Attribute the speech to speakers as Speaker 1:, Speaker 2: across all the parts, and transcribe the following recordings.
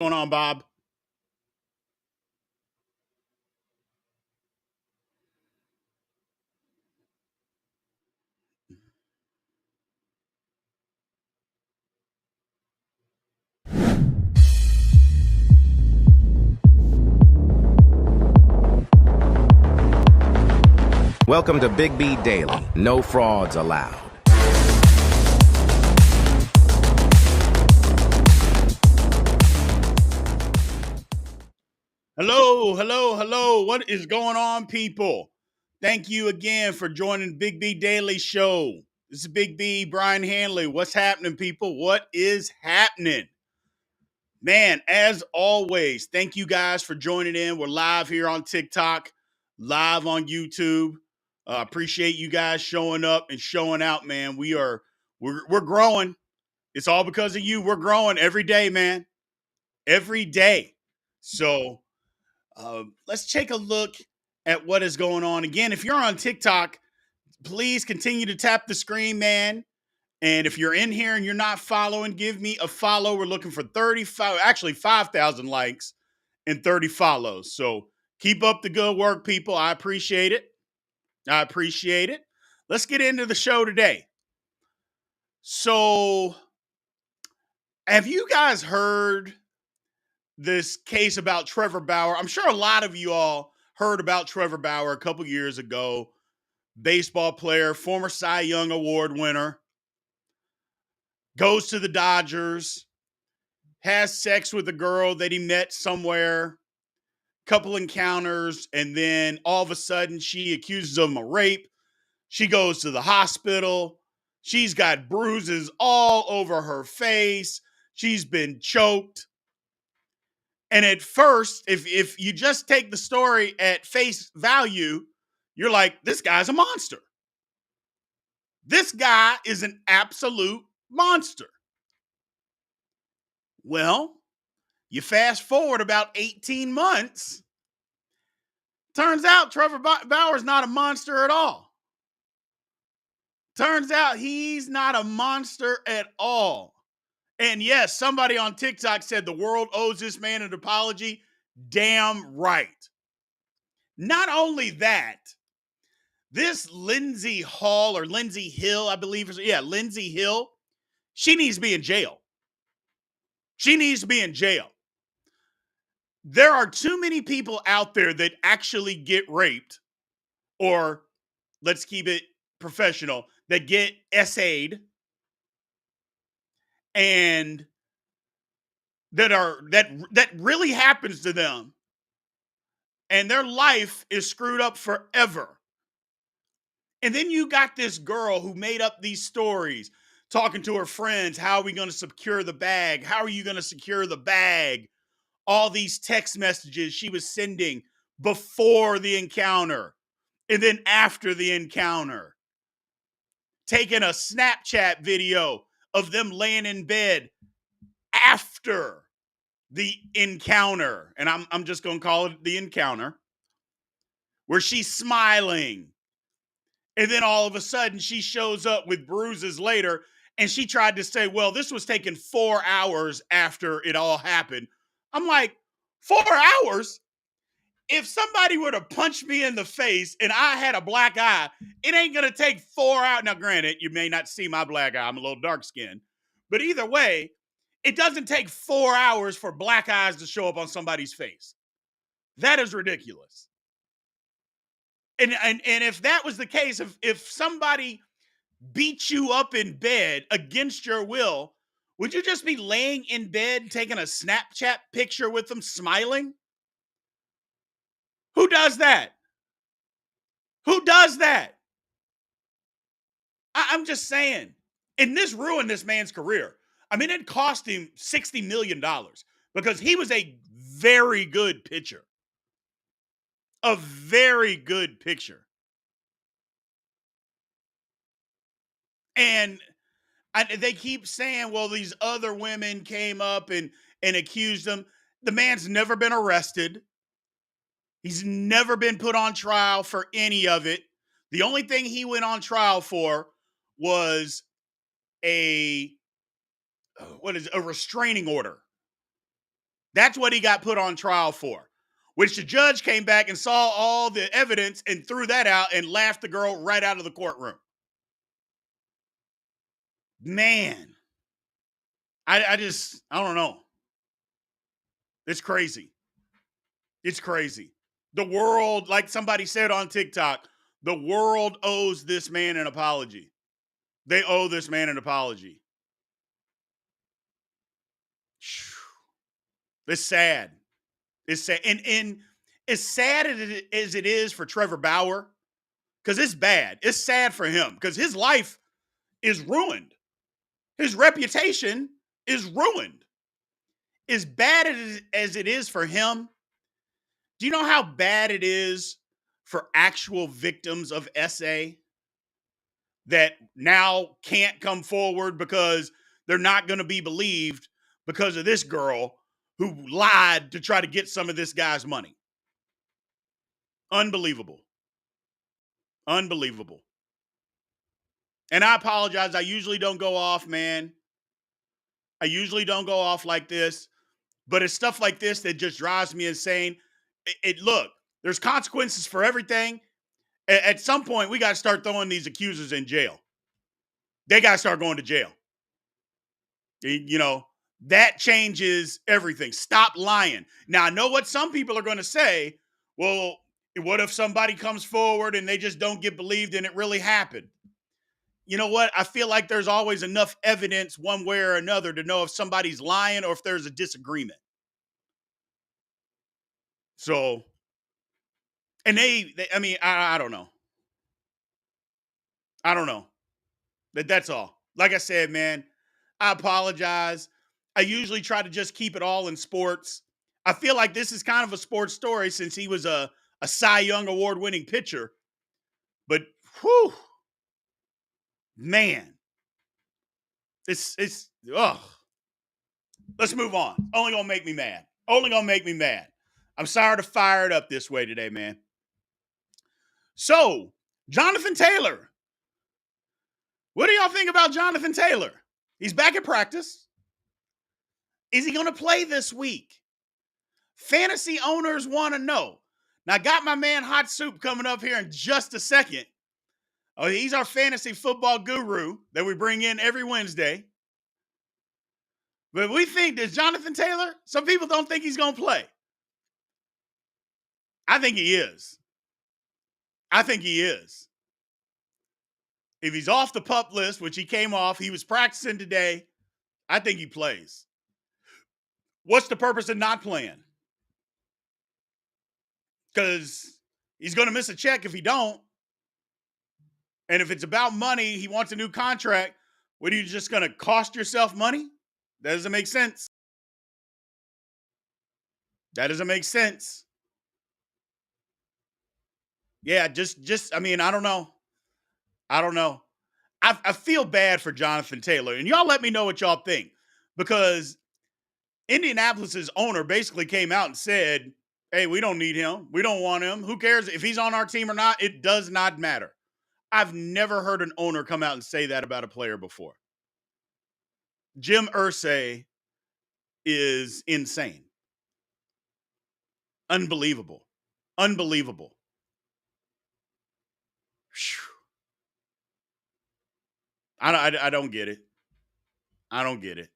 Speaker 1: Going on, Bob?
Speaker 2: Welcome to Big B Daily. No frauds allowed.
Speaker 1: Hello, hello, hello. What is going on, people? Thank you again for joining Big B Daily Show. This is Big B, Brian Hanley. What's happening, people? What is happening? Man, as always, thank you guys for joining in. We're live here on TikTok, live on YouTube. Appreciate you guys showing up and showing out, man. We're growing. It's all because of you. We're growing every day, man. Every day. So let's take a look at what is going on. Again, if you're on TikTok, please continue to tap the screen, man. And if you're in here and you're not following, give me a follow. We're looking for 5,000 likes and 30 follows. So keep up the good work, people. I appreciate it. I appreciate it. Let's get into the show today. So, have you guys heard this case about Trevor Bauer? I'm sure a lot of you all heard about Trevor Bauer a couple years ago. Baseball player, former Cy Young Award winner, goes to the Dodgers, has sex with a girl that he met somewhere, couple encounters, and then all of a sudden she accuses him of rape. She goes to the hospital. She's got bruises all over her face. She's been choked. And at first, if you just take the story at face value, you're like, this guy's a monster. This guy is an absolute monster. Well, you fast forward about 18 months, turns out Trevor Bauer's not a monster at all. Turns out he's not a monster at all. And yes, somebody on TikTok said the world owes this man an apology. Damn right. Not only that, this Lindsay Hall or Lindsay Hill, I believe, Lindsay Hill, she needs to be in jail. She needs to be in jail. There are too many people out there that actually get raped, or let's keep it professional, that get SA'd and that really happens to them, and their life is screwed up forever. And then you got this girl who made up these stories, talking to her friends. How are we going to secure the bag? How are you going to secure the bag? All these text messages she was sending before the encounter and then after the encounter. Taking a Snapchat video of them laying in bed after the encounter. And I'm just going to call it the encounter, where she's smiling. And then all of a sudden she shows up with bruises later, and she tried to say, well, this was taken 4 hours after it all happened. I'm like, 4 hours? If somebody were to punch me in the face and I had a black eye, it ain't going to take 4 hours. Now, granted, you may not see my black eye. I'm a little dark skinned. But either way, it doesn't take 4 hours for black eyes to show up on somebody's face. That is ridiculous. And if that was the case, if somebody beat you up in bed against your will, would you just be laying in bed taking a Snapchat picture with them smiling? Who does that? Who does that? I'm just saying. And this ruined this man's career. I mean, it cost him $60 million because he was a very good pitcher. A very good pitcher. And they keep saying, well, these other women came up and accused him. The man's never been arrested. He's never been put on trial for any of it. The only thing he went on trial for was a restraining order. That's what he got put on trial for, which the judge came back and saw all the evidence and threw that out and laughed the girl right out of the courtroom. Man, I don't know. It's crazy. It's crazy. The world, like somebody said on TikTok, the world owes this man an apology. They owe this man an apology. It's sad. It's sad. And as sad as it is for Trevor Bauer, because it's bad. It's sad for him because his life is ruined. His reputation is ruined. As bad as it is for him, do you know how bad it is for actual victims of SA that now can't come forward because they're not going to be believed because of this girl who lied to try to get some of this guy's money? Unbelievable. Unbelievable. And I apologize. I usually don't go off, man. I usually don't go off like this, but it's stuff like this that just drives me insane. Look, there's consequences for everything. At some point, we got to start throwing these accusers in jail. They got to start going to jail. You know, that changes everything. Stop lying. Now, I know what some people are going to say. Well, what if somebody comes forward and they just don't get believed and it really happened? You know what? I feel like there's always enough evidence one way or another to know if somebody's lying or if there's a disagreement. So, and I mean, I don't know. I don't know. That's all. Like I said, man, I apologize. I usually try to just keep it all in sports. I feel like this is kind of a sports story since he was a Cy Young award winning pitcher. But whew, man, it's ugh. Let's move on. Only gonna make me mad. Only gonna make me mad. I'm sorry to fire it up this way today, man. So, Jonathan Taylor. What do y'all think about Jonathan Taylor? He's back at practice. Is he going to play this week? Fantasy owners want to know. Now, I got my man Hot Soup coming up here in just a second. Oh, he's our fantasy football guru that we bring in every Wednesday. But we think that Jonathan Taylor, some people don't think he's going to play. I think he is. I think he is. If he's off the PUP list, which he came off, he was practicing today, I think he plays. What's the purpose of not playing? Because he's going to miss a check if he don't. And if it's about money, he wants a new contract. What, are you just going to cost yourself money? That doesn't make sense. That doesn't make sense. Yeah, I mean, I don't know. I don't know. I feel bad for Jonathan Taylor. And y'all let me know what y'all think. Because Indianapolis's owner basically came out and said, hey, we don't need him. We don't want him. Who cares if he's on our team or not? It does not matter. I've never heard an owner come out and say that about a player before. Jim Irsay is insane. Unbelievable. Unbelievable. I don't get it. I don't get it.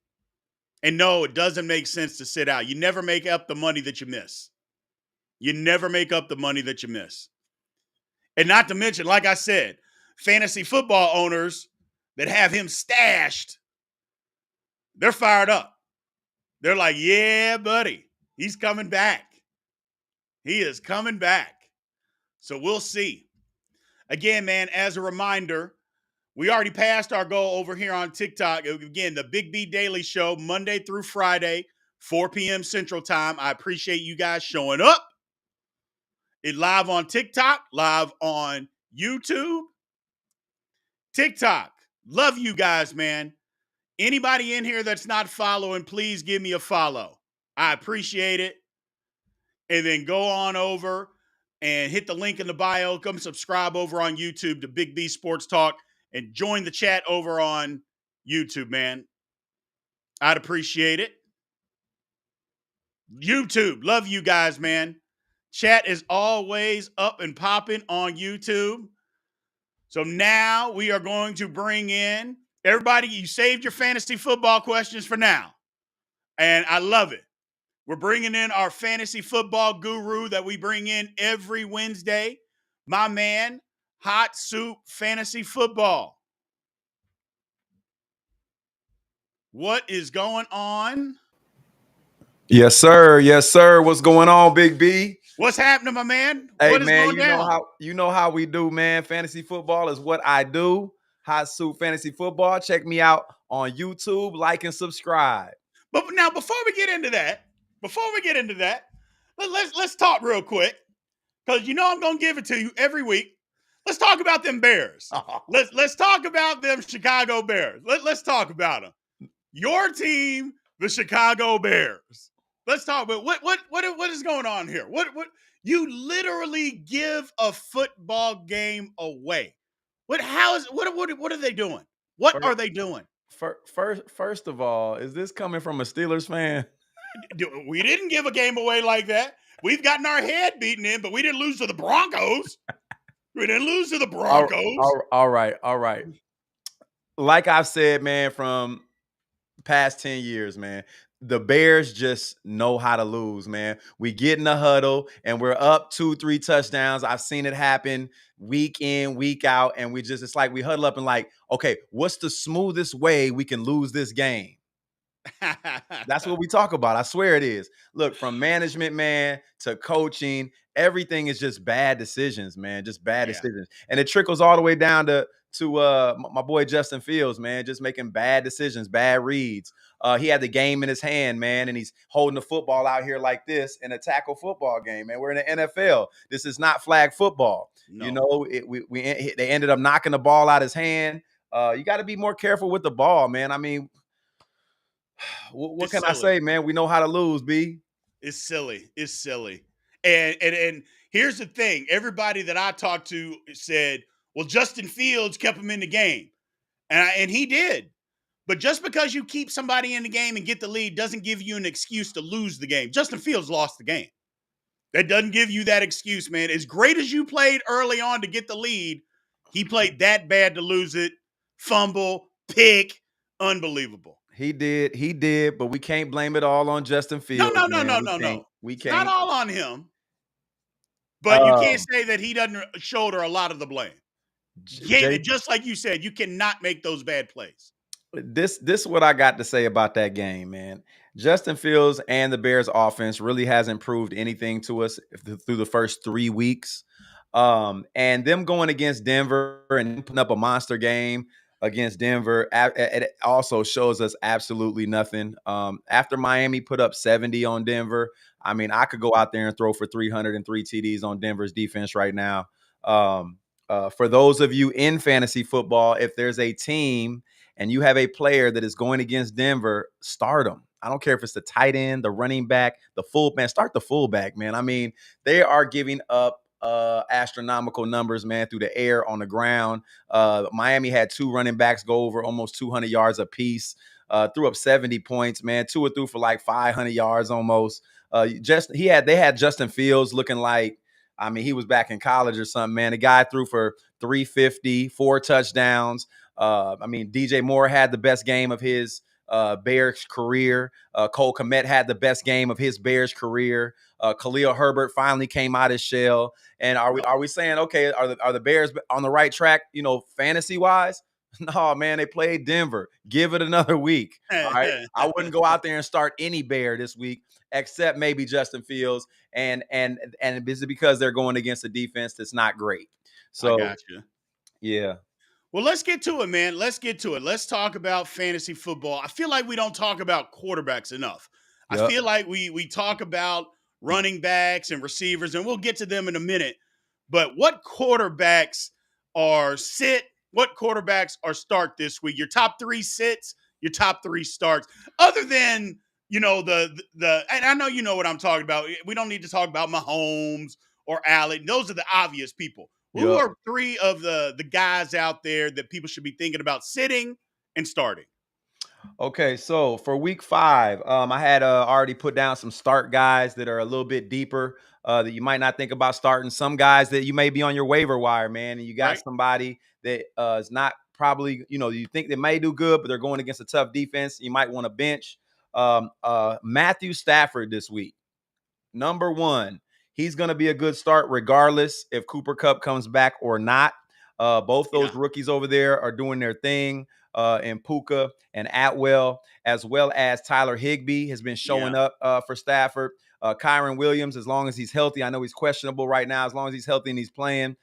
Speaker 1: And no, it doesn't make sense to sit out. You never make up the money that you miss. You never make up the money that you miss. And not to mention, like I said, fantasy football owners that have him stashed, they're fired up. They're like, yeah, buddy, he's coming back. He is coming back. So we'll see. Again, man, as a reminder, we already passed our goal over here on TikTok. Again, the Big B Daily Show, Monday through Friday, 4 p.m. Central Time. I appreciate you guys showing up. It live on TikTok, live on YouTube. TikTok, love you guys, man. Anybody in here that's not following, please give me a follow. I appreciate it. And then go on over and hit the link in the bio. Come subscribe over on YouTube to Big B Sports Talk and join the chat over on YouTube, man. I'd appreciate it. YouTube. Love you guys, man. Chat is always up and popping on YouTube. So now we are going to bring in everybody. You saved your fantasy football questions for now, and I love it. We're bringing in our fantasy football guru that we bring in every Wednesday, my man, Hot Soup Fantasy Football. What is going on?
Speaker 3: Yes, sir. Yes, sir. What's going on, Big B?
Speaker 1: What's happening, my man?
Speaker 3: Hey,
Speaker 1: What is
Speaker 3: man.
Speaker 1: going down?
Speaker 3: You know how we do, man. Fantasy football is what I do. Hot Soup Fantasy Football. Check me out on YouTube. Like and subscribe.
Speaker 1: But now, before we get into that, let's talk real quick because you know I'm gonna give it to you every week. Let's talk about them Bears. Let's talk about them Chicago Bears. Let's talk about them. Your team, the Chicago Bears. Let's talk about what is going on here. What you literally give a football game away. What are they doing? What are they doing?
Speaker 3: First of all, is this coming from a Steelers fan?
Speaker 1: We didn't give a game away like that. We've gotten our head beaten in, but we didn't lose to the Broncos. We didn't lose to the Broncos.
Speaker 3: All right. Like I've said, man, from past 10 years, man, the Bears just know how to lose, man. We get in the huddle and we're up 2-3 touchdowns. I've seen it happen week in, week out. And it's like we huddle up and like, okay, what's the smoothest way we can lose this game? That's what we talk about. I swear it is. Look, from management, man, to coaching, everything is just bad decisions, man. Just bad decisions. And it trickles all the way down to my boy Justin Fields, man, just making bad decisions, bad reads. He had the game in his hand, man, and he's holding the football out here like this in a tackle football game, man. We're in the NFL. This is not flag football. No. You know, they ended up knocking the ball out his hand. You got to be more careful with the ball, man. I mean, what can I say, man? We know how to lose, B.
Speaker 1: It's silly. It's silly. And here's the thing. Everybody that I talked to said, well, Justin Fields kept him in the game. And he did. But just because you keep somebody in the game and get the lead doesn't give you an excuse to lose the game. Justin Fields lost the game. That doesn't give you that excuse, man. As great as you played early on to get the lead, he played that bad to lose it. Fumble, pick, unbelievable.
Speaker 3: He did, but we can't blame it all on Justin Fields.
Speaker 1: No.
Speaker 3: We
Speaker 1: it's
Speaker 3: can't.
Speaker 1: not all on him. But you can't say that he doesn't shoulder a lot of the blame. Just like you said, you cannot make those bad plays.
Speaker 3: This is what I got to say about that game, man. Justin Fields and the Bears offense really hasn't proved anything to us through the first 3 weeks. And them going against Denver and putting up a monster game against Denver, it also shows us absolutely nothing. After Miami put up 70 on Denver, I mean, I could go out there and throw for 303 TDs on Denver's defense right now. For those of you in fantasy football, if there's a team and you have a player that is going against Denver, start them. I don't care if it's the tight end, the running back, the fullback. Start the fullback, man. I mean, they are giving up astronomical numbers, man, through the air, on the ground. Miami had 2 running backs go over almost 200 yards apiece. Threw up 70 points, man. Tua threw for like 500 yards almost. They had Justin Fields looking like, I mean, he was back in college or something, man. The guy threw for 350, 4 touchdowns. I mean, DJ Moore had the best game of his Bears career. Cole Kmet had the best game of his Bears career. Khalil Herbert finally came out his shell. And are we saying, okay, are the Bears on the right track, you know, fantasy wise? No, man, they played Denver. Give it another week. All right. I wouldn't go out there and start any Bear this week, except maybe Justin Fields. And is it because they're going against a defense that's not great? So,
Speaker 1: I got you.
Speaker 3: Yeah.
Speaker 1: Well, let's get to it, man. Let's get to it. Let's talk about fantasy football. I feel like we don't talk about quarterbacks enough. Yep. I feel like we talk about running backs and receivers, and we'll get to them in a minute. But what quarterbacks are sit? What quarterbacks are start this week? Your top 3 sits, your top 3 starts. Other than, you know, the and I know you know what I'm talking about. We don't need to talk about Mahomes or Allen. Those are the obvious people. Who are 3 of the guys out there that people should be thinking about sitting and starting?
Speaker 3: Okay, so for week 5, I had already put down some start guys that are a little bit deeper that you might not think about starting. Some guys that you may be on your waiver wire, man, and you got
Speaker 1: Right?
Speaker 3: somebody that is not probably, you think they may do good, but they're going against a tough defense. You might want to bench Matthew Stafford this week. Number one, he's going to be a good start regardless if Cooper Kupp comes back or not. Both those
Speaker 1: Yeah.
Speaker 3: rookies over there are doing their thing. And Puka and Atwell, as well as Tyler Higbee, has been showing
Speaker 1: Yeah.
Speaker 3: up for Stafford. Kyron Williams, as long as he's healthy, I know he's questionable right now. As long as he's healthy and he's playing,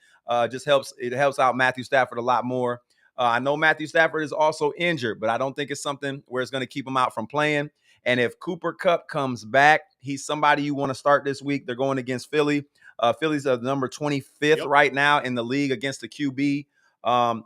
Speaker 3: just helps. It helps out Matthew Stafford a lot more. I know Matthew Stafford is also injured, but I don't think it's something where it's going to keep him out from playing. And if Cooper Kupp comes back, he's somebody you want to start this week. They're going against Philly. Philly's number 25th
Speaker 1: Yep.
Speaker 3: right now in the league against the QB.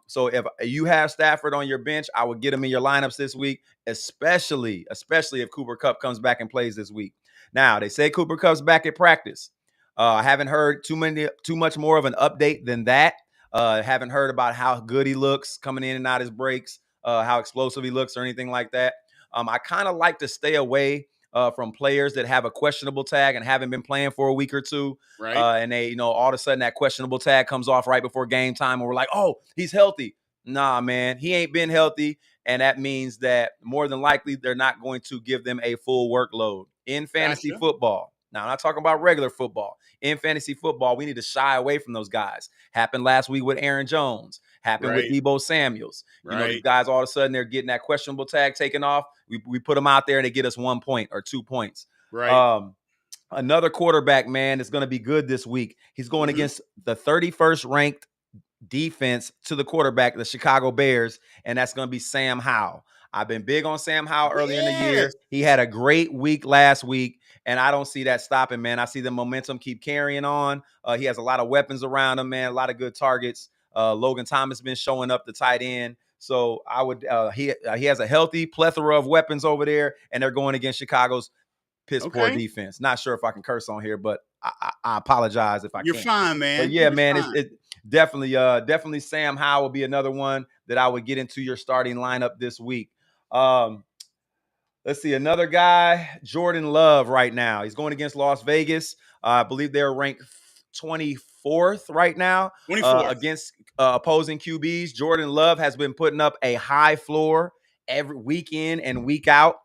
Speaker 3: So if you have Stafford on your bench, I would get him in your lineups this week, especially if Cooper Kupp comes back and plays this week. Now, they say Cooper Kupp's back at practice. I haven't heard too much more of an update than that. Haven't heard about how good he looks coming in and out his breaks, how explosive he looks or anything like that. I kind of like to stay away from players that have a questionable tag and haven't been playing for a week or two.
Speaker 1: Right?
Speaker 3: And they, all of a sudden that questionable tag comes off right before game time, and we're like, oh, he's healthy. Nah, man, he ain't been healthy. And that means that more than likely they're not going to give them a full workload in fantasy
Speaker 1: Gotcha.
Speaker 3: football. Now, I'm not talking about regular football. In fantasy football, we need to shy away from those guys. Happened last week with Aaron Jones. Happened with
Speaker 1: Right.
Speaker 3: Deebo Samuels. These
Speaker 1: Right.
Speaker 3: guys all of a sudden they're getting that questionable tag taken off. We put them out there and they get us 1 point or 2 points.
Speaker 1: Right.
Speaker 3: Another quarterback, man, is going to be good this week. He's going
Speaker 1: Mm-hmm.
Speaker 3: against the 31st ranked defense to the quarterback, the Chicago Bears, and that's going to be Sam Howell. I've been big on Sam Howell earlier in the year.
Speaker 1: Yes.
Speaker 3: He had a great week last week, and I don't see that stopping, man. I see the momentum keep carrying on. He has a lot of weapons around him, man, a lot of good targets. Logan Thomas been showing up the tight end. So I would he has a healthy plethora of weapons over there, and they're going against Chicago's piss poor
Speaker 1: Okay.
Speaker 3: defense. Not sure if I can curse on here, but I apologize if I
Speaker 1: You're
Speaker 3: can't.
Speaker 1: fine,
Speaker 3: But
Speaker 1: man.
Speaker 3: yeah,
Speaker 1: You're
Speaker 3: man,
Speaker 1: fine.
Speaker 3: it definitely Sam Howell will be another one that I would get into your starting lineup this week. Let's see, another guy, Jordan Love right now. He's going against Las Vegas. I believe they're ranked 24th right now
Speaker 1: 24th.
Speaker 3: against opposing QBs. Jordan Love has been putting up a high floor every week in and week out.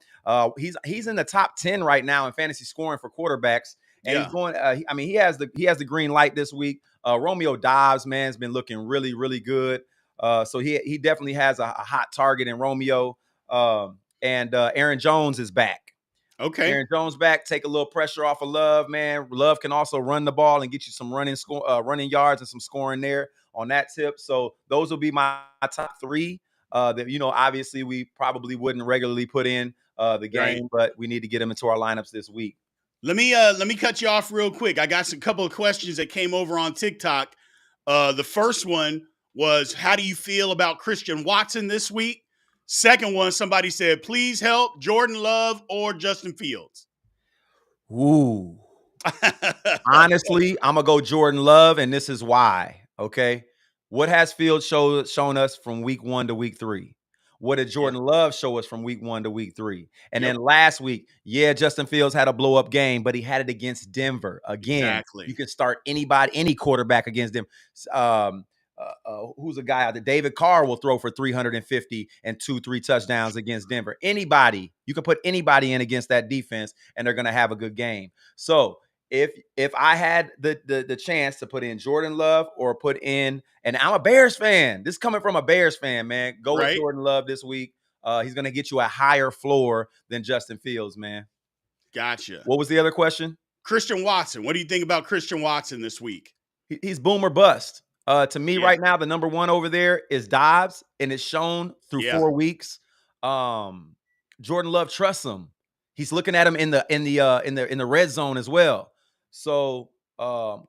Speaker 3: He's in the top 10 right now in fantasy scoring for quarterbacks, and he's
Speaker 1: Yeah.
Speaker 3: going. He has the green light this week. Romeo Dobbs, man, has been looking really, really good. So he definitely has a hot target in Romeo. And Aaron Jones is back.
Speaker 1: Okay.
Speaker 3: Aaron Jones back, take a little pressure off of Love, man. Love can also run the ball and get you some running yards and some scoring there on that tip. So those will be my top 3. That obviously we probably wouldn't regularly put in the
Speaker 1: Right.
Speaker 3: game, but we need to get them into our lineups this week.
Speaker 1: Let me cut you off real quick. I got a couple of questions that came over on TikTok. The first one was, how do you feel about Christian Watson this week? Second one, somebody said, please help Jordan Love or Justin Fields.
Speaker 3: Ooh. Honestly, I'm gonna go Jordan Love, and this is why. Okay, what has Fields shown us from week 1 to week 3? What did
Speaker 1: Yeah.
Speaker 3: Jordan Love show us from week 1 to week 3? And then
Speaker 1: Yep.
Speaker 3: last week, yeah, Justin Fields had a blow up game, but he had it against Denver. Again, you
Speaker 1: Exactly.
Speaker 3: can start any quarterback against them. Who's a guy out there? David Carr will throw for 350 and 3 touchdowns against Denver. Anybody, you can put anybody in against that defense, and they're gonna have a good game. So if I had the chance to put in Jordan Love or put in, and I'm a Bears fan. This is coming from a Bears fan, man. Go with
Speaker 1: Right.
Speaker 3: Jordan Love this week. He's going to get you a higher floor than Justin Fields, man.
Speaker 1: Gotcha.
Speaker 3: What was the other question?
Speaker 1: Christian Watson. What do you think about Christian Watson this week?
Speaker 3: He's boom or bust. To me,
Speaker 1: Yeah.
Speaker 3: right now, the number 1 over there is Dobbs, and it's shown through
Speaker 1: Yeah.
Speaker 3: 4 weeks. Jordan Love trusts him. He's looking at him in the red zone as well. So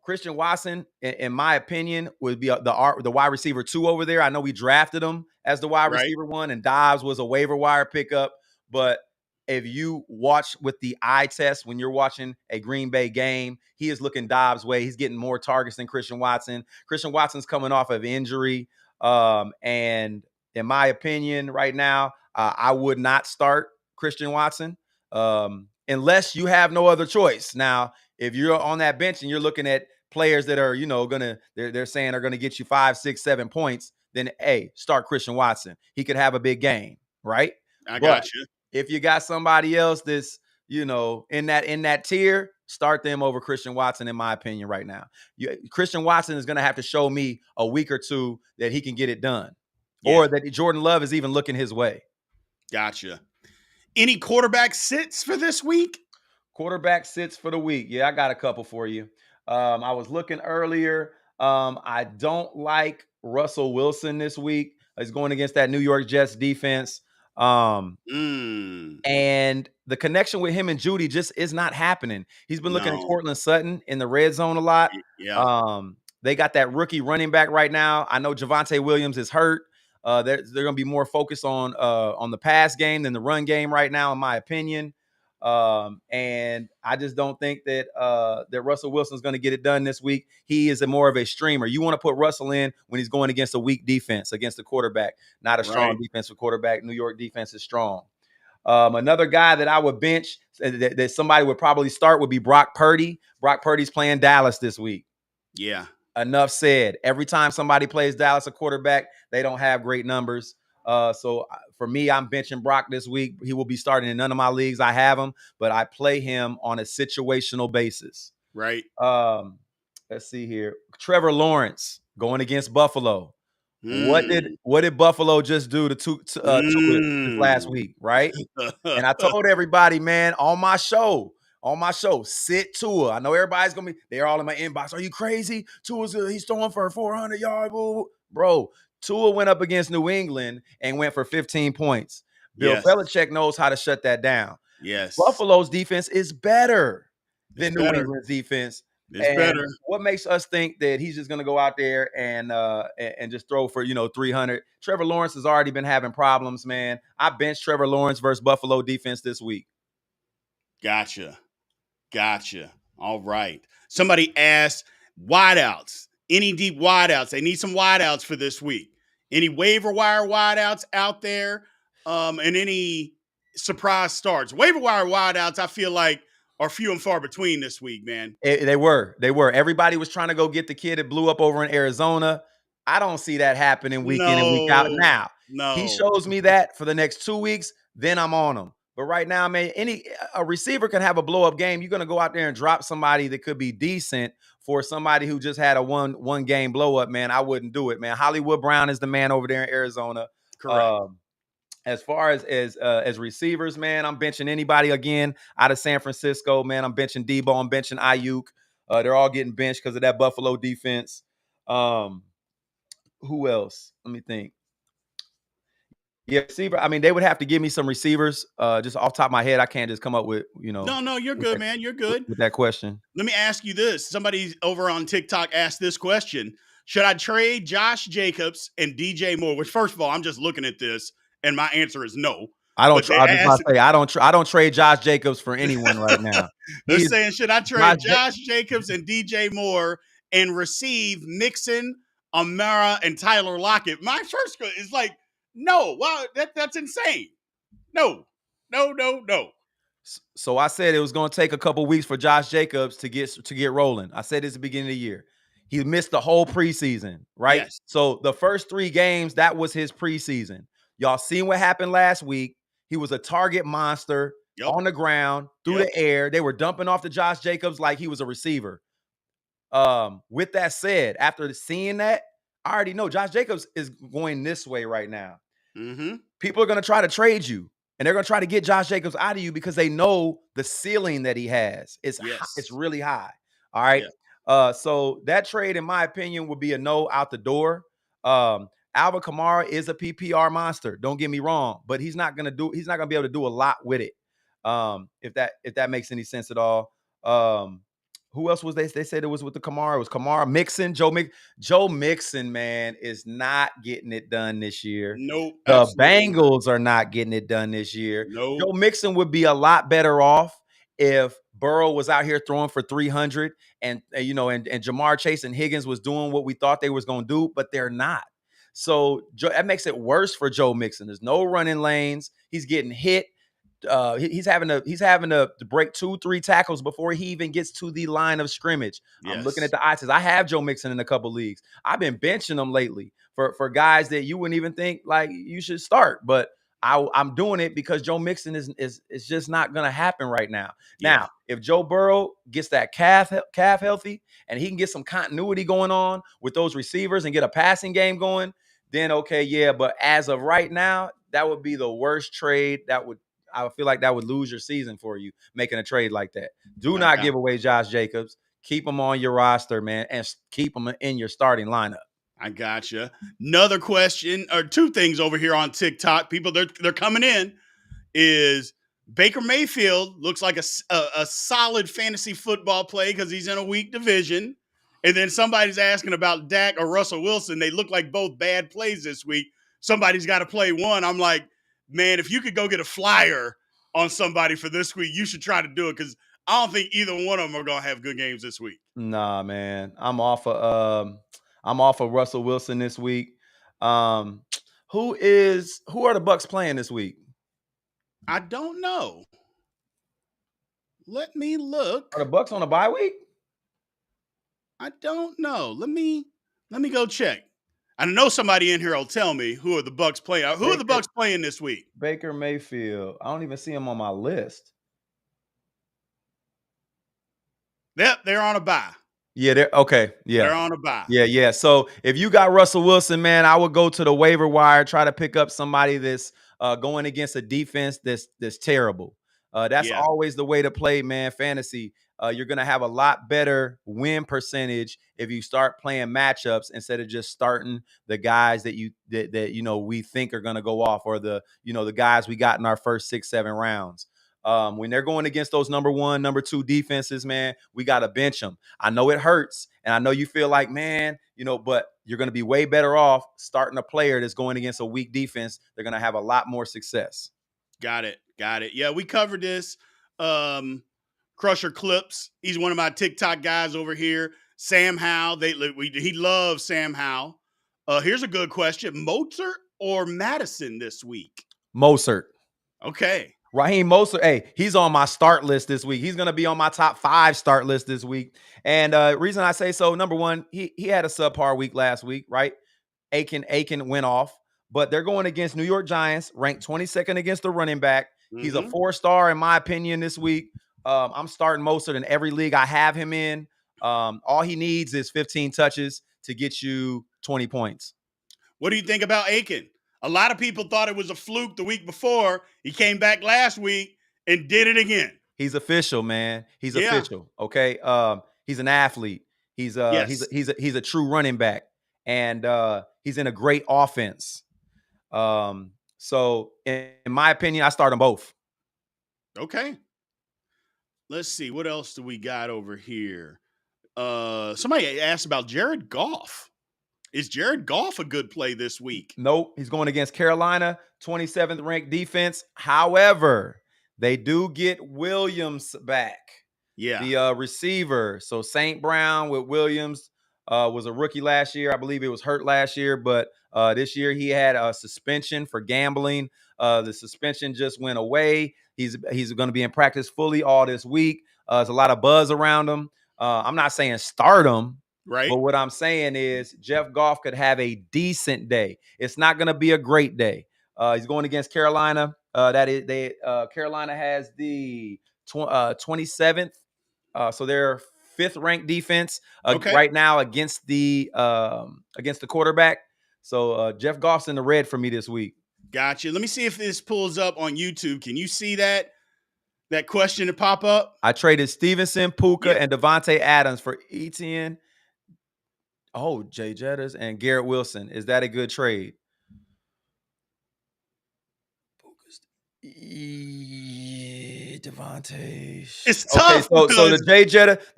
Speaker 3: Christian Watson, in my opinion, would be the wide receiver 2 over there. I know we drafted him as the wide
Speaker 1: Right.
Speaker 3: receiver 1, and Dobbs was a waiver wire pickup. But if you watch with the eye test when you're watching a Green Bay game, he is looking Dobbs' way. He's getting more targets than Christian Watson. Christian Watson's coming off of injury. And in my opinion, right now, I would not start Christian Watson unless you have no other choice. Now, if you're on that bench and you're looking at players that are, they're saying are gonna get you 5, 6, 7 points, then hey, start Christian Watson. He could have a big game, right?
Speaker 1: I
Speaker 3: But
Speaker 1: got you.
Speaker 3: if you got somebody else that's in that tier, start them over Christian Watson, in my opinion, right now. Christian Watson is going to have to show me a week or two that he can get it done,
Speaker 1: Yeah.
Speaker 3: or that Jordan Love is even looking his way.
Speaker 1: Gotcha. Any quarterback sits for this week?
Speaker 3: Quarterback sits for the week. Yeah, I got a couple for you. I was looking earlier. I don't like Russell Wilson this week. He's going against that New York Jets defense.
Speaker 1: Mm,
Speaker 3: And the connection with him and Judy just is not happening. He's been looking at
Speaker 1: no.
Speaker 3: Cortland Sutton in the red zone a lot.
Speaker 1: Yeah.
Speaker 3: They got that rookie running back right now. I know Javonte Williams is hurt. They're going to be more focused on the pass game than the run game right now, in my opinion. And I just don't think that that Russell Wilson's going to get it done this week. He is more of a streamer. You want to put Russell in when he's going against a weak defense, against the quarterback, not a strong
Speaker 1: Right.
Speaker 3: defensive quarterback. New York defense is strong. Another guy that I would bench that somebody would probably start would be Brock Purdy. Brock Purdy's playing Dallas this week.
Speaker 1: Yeah.
Speaker 3: Enough said. Every time somebody plays Dallas a quarterback, they don't have great numbers. So for me, I'm benching Brock this week. He will be starting in none of my leagues. I have him, but I play him on a situational basis.
Speaker 1: Right.
Speaker 3: Let's see here. Trevor Lawrence going against Buffalo. What
Speaker 1: Mm.
Speaker 3: did Buffalo just do to Tua this last week, right? And I told everybody, man, on my show, sit Tua. I know everybody's gonna be, they're all in my inbox. Are you crazy? He's throwing for 400 yards, bro. Tua went up against New England and went for 15 points. Bill
Speaker 1: Yes.
Speaker 3: Belichick knows how to shut that down.
Speaker 1: Yes.
Speaker 3: Buffalo's defense is better
Speaker 1: It's
Speaker 3: than New
Speaker 1: better.
Speaker 3: England's defense.
Speaker 1: It's
Speaker 3: And
Speaker 1: better.
Speaker 3: what makes us think that he's just going to go out there and just throw for 300? Trevor Lawrence has already been having problems, man. I benched Trevor Lawrence versus Buffalo defense this week.
Speaker 1: Gotcha. All right. Somebody asked wideouts. Any deep wideouts? They need some wideouts for this week. Any waiver wire wideouts out there? And any surprise starts? Waiver wire wideouts, I feel like, are few and far between this week, man.
Speaker 3: They were. Everybody was trying to go get the kid that blew up over in Arizona. I don't see that happening week in and week out. Now, he
Speaker 1: No.
Speaker 3: shows me that for the next 2 weeks, then I'm on him. But right now, man, a receiver can have a blow up game. You're gonna go out there and drop somebody that could be decent for somebody who just had a one game blow up, man. I wouldn't do it, man. Hollywood Brown is the man over there in Arizona.
Speaker 1: Correct.
Speaker 3: As far as receivers, man, I'm benching anybody again out of San Francisco, man. I'm benching Debo, I'm benching Ayuk. They're all getting benched because of that Buffalo defense. Who else? Let me think. Yeah, receiver. I mean, they would have to give me some receivers. Just off the top of my head, I can't just come up with,
Speaker 1: No, you're good, man. You're good.
Speaker 3: with that question.
Speaker 1: Let me ask you this. Somebody over on TikTok asked this question. Should I trade Josh Jacobs and DJ Moore? Which, first of all, I'm just looking at this, and my answer is no.
Speaker 3: I don't trade Josh Jacobs for anyone right now.
Speaker 1: They're saying, should I trade Josh Jacobs and DJ Moore and receive Mixon, Amara, and Tyler Lockett? My first is like, no. Wow, that's insane. No.
Speaker 3: So I said it was going to take a couple weeks for Josh Jacobs to get rolling. I said this at the beginning of the year. He missed the whole preseason, right?
Speaker 1: Yes.
Speaker 3: So the first 3 games, that was his preseason. Y'all seen what happened last week. He was a target monster on the ground, through the air. They were dumping off to Josh Jacobs like he was a receiver. With that said, after seeing that, I already know Josh Jacobs is going this way right now.
Speaker 1: Mm-hmm.
Speaker 3: People are going to try to trade you, and they're going to try to get Josh Jacobs out of you because they know the ceiling that he has. It's really high. All right. Yeah. So that trade, in my opinion, would be a no out the door. Alvin Kamara is a PPR monster. Don't get me wrong, but he's not going to be able to do a lot with it. If that makes any sense at all. Who else was they said it was with the Kamara? It was Kamara, Mixon, Joe Mixon, man, is not getting it done this year.
Speaker 1: Nope.
Speaker 3: The Bengals are not getting it done this year.
Speaker 1: Nope.
Speaker 3: Joe Mixon would be a lot better off if Burrow was out here throwing for 300 and Jamar Chase and Higgins was doing what we thought they was going to do, but they're not. So that makes it worse for Joe Mixon. There's no running lanes. He's getting hit. He's having to break 2-3 tackles before he even gets to the line of scrimmage. I'm looking at
Speaker 1: Yes.
Speaker 3: the odds. I have Joe Mixon in a couple leagues. I've been benching him lately for guys that you wouldn't even think like you should start, but I'm doing it because Joe Mixon is just not going to happen right now.
Speaker 1: Yeah.
Speaker 3: Now, if Joe Burrow gets that calf healthy and he can get some continuity going on with those receivers and get a passing game going, then okay, yeah. But as of right now, that would be the worst trade. I feel like that would lose your season for you making a trade like that. Do
Speaker 1: I
Speaker 3: not
Speaker 1: got
Speaker 3: give away Josh Jacobs. Keep him on your roster, man, and keep him in your starting lineup.
Speaker 1: I gotcha. Another question or two things over here on TikTok. People they're coming in is Baker Mayfield looks like a solid fantasy football play because he's in a weak division. And then somebody's asking about Dak or Russell Wilson. They look like both bad plays this week. Somebody's got to play one. I'm like, man, if you could go get a flyer on somebody for this week, you should try to do it because I don't think either one of them are going to have good games this week.
Speaker 3: Nah, man, I'm off of Russell Wilson this week. Who are the Bucks playing this week?
Speaker 1: I don't know. Let me look.
Speaker 3: Are the Bucks on a bye week?
Speaker 1: I don't know. Let me go check. I know somebody in here will tell me who are the Bucks playing. Who are the Bucks playing this week?
Speaker 3: Baker Mayfield. I don't even see him on my list.
Speaker 1: Yep, they're on a bye.
Speaker 3: Yeah, they're okay. Yeah.
Speaker 1: They're on a bye.
Speaker 3: Yeah. So if you got Russell Wilson, man, I would go to the waiver wire, try to pick up somebody that's going against a defense that's terrible. That's
Speaker 1: Yeah.
Speaker 3: always the way to play, man. Fantasy. You're gonna have a lot better win percentage if you start playing matchups instead of just starting the guys that we think are gonna go off, or the guys we got in our first 6-7 rounds. When they're going against those number 1, number 2 defenses, man, we got to bench them. I know it hurts, and I know you feel like, man, but you're going to be way better off starting a player that's going against a weak defense. They're going to have a lot more success.
Speaker 1: Got it. Yeah, we covered this. Crusher Clips. He's one of my TikTok guys over here. Sam Howell. He loves Sam Howell. Here's a good question: Mozart or Madison this week?
Speaker 3: Mozart.
Speaker 1: Okay.
Speaker 3: Raheem Mostert, hey, he's on my start list this week. He's going to be on my top 5 start list this week. And reason I say so, number one, he had a subpar week last week, right? Aiken went off, but they're going against New York Giants, ranked 22nd against the running back. Mm-hmm. He's a 4-star in my opinion this week. I'm starting Mostert in every league I have him in. All he needs is 15 touches to get you 20 points.
Speaker 1: What do you think about Aiken? A lot of people thought it was a fluke the week before. He came back last week and did it again.
Speaker 3: He's official, man. He's official. Okay. He's an athlete. He's a true running back, and he's in a great offense. So in my opinion, I start them both.
Speaker 1: Okay. Let's see. What else do we got over here? Somebody asked about Jared Goff. Is Jared Goff a good play this week?
Speaker 3: Nope. He's going against Carolina, 27th ranked defense. However, they do get Williams back.
Speaker 1: Yeah.
Speaker 3: The receiver. So St. Brown with Williams was a rookie last year. I believe it was hurt last year, but this year he had a suspension for gambling. The suspension just went away. He's going to be in practice fully all this week. There's a lot of buzz around him. I'm not saying start him.
Speaker 1: Right.
Speaker 3: But what I'm saying is Jeff Goff could have a decent day. It's not going to be a great day. He's going against Carolina. Carolina has the 27th. So they're 5th ranked defense right now against the quarterback. So Jeff Goff's in the red for me this week.
Speaker 1: Gotcha. Let me see if this pulls up on YouTube. Can you see that question to pop up?
Speaker 3: I traded Stevenson, Puka, and Devontae Adams for Etienne. Oh, Jay Jettas and Garrett Wilson. Is that a good trade? Devontae.
Speaker 1: It's tough.
Speaker 3: Okay, so the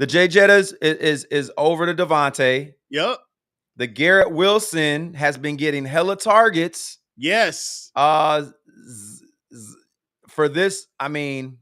Speaker 3: Jay Jettas is over to Devontae.
Speaker 1: Yep.
Speaker 3: The Garrett Wilson has been getting hella targets.
Speaker 1: Yes.
Speaker 3: For this, I mean,